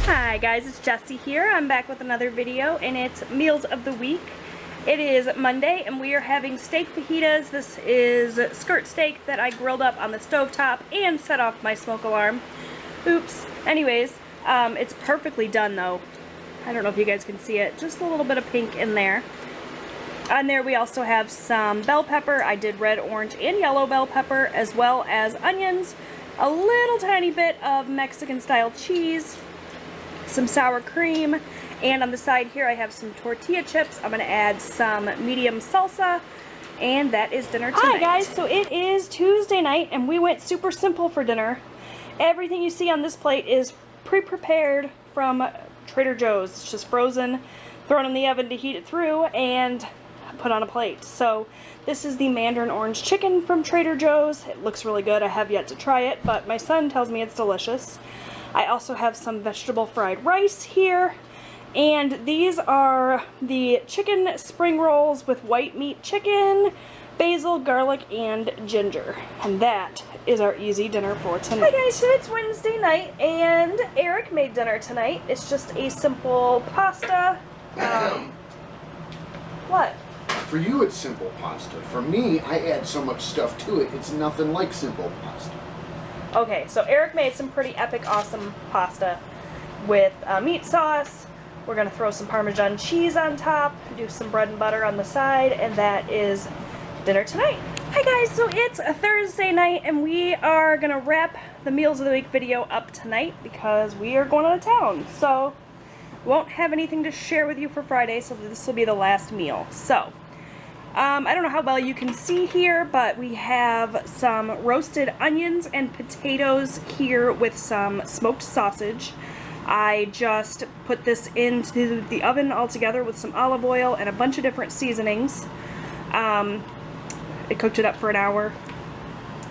Hi guys, it's Jessie here. I'm back with another video and it's Meals of the Week. It is Monday and we are having steak fajitas. This is skirt steak that I grilled up on the stovetop and set off my smoke alarm. Oops. Anyways, it's perfectly done though. I don't know if you guys can see it. Just a little bit of pink in there. On there we also have some bell pepper. I did red, orange, and yellow bell pepper, as well as onions, a little tiny bit of Mexican style cheese, some sour cream, and on the side here I have some tortilla chips. I'm going to add some medium salsa, and that is dinner tonight. Hi guys, so it is Tuesday night and we went super simple for dinner. Everything you see on this plate is pre-prepared from Trader Joe's. It's just frozen, thrown in the oven to heat it through, and put on a plate. So this is the Mandarin Orange Chicken from Trader Joe's. It looks really good. I have yet to try it, but my son tells me it's delicious. I also have some vegetable fried rice here, and these are the chicken spring rolls with white meat chicken, basil, garlic, and ginger. And that is our easy dinner for tonight. Hi guys, so it's Wednesday night and Eric made dinner tonight. It's just a simple pasta. What? For you it's simple pasta. For me, I add so much stuff to it, it's nothing like simple pasta. Okay, so Eric made some pretty epic, awesome pasta with meat sauce. We're going to throw some Parmesan cheese on top, do some bread and butter on the side, and that is dinner tonight. Hi guys, so it's a Thursday night and we are going to wrap the Meals of the Week video up tonight because we are going out of town. So, won't have anything to share with you for Friday, so this will be the last meal. So, I don't know how well you can see here, but we have some roasted onions and potatoes here with some smoked sausage. I just put this into the oven all together with some olive oil and a bunch of different seasonings. I cooked it up for an hour.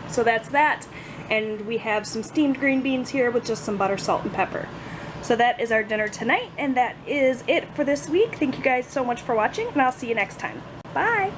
So that's that. And we have some steamed green beans here with just some butter, salt, and pepper. So that is our dinner tonight, and that is it for this week. Thank you guys so much for watching, and I'll see you next time. Bye!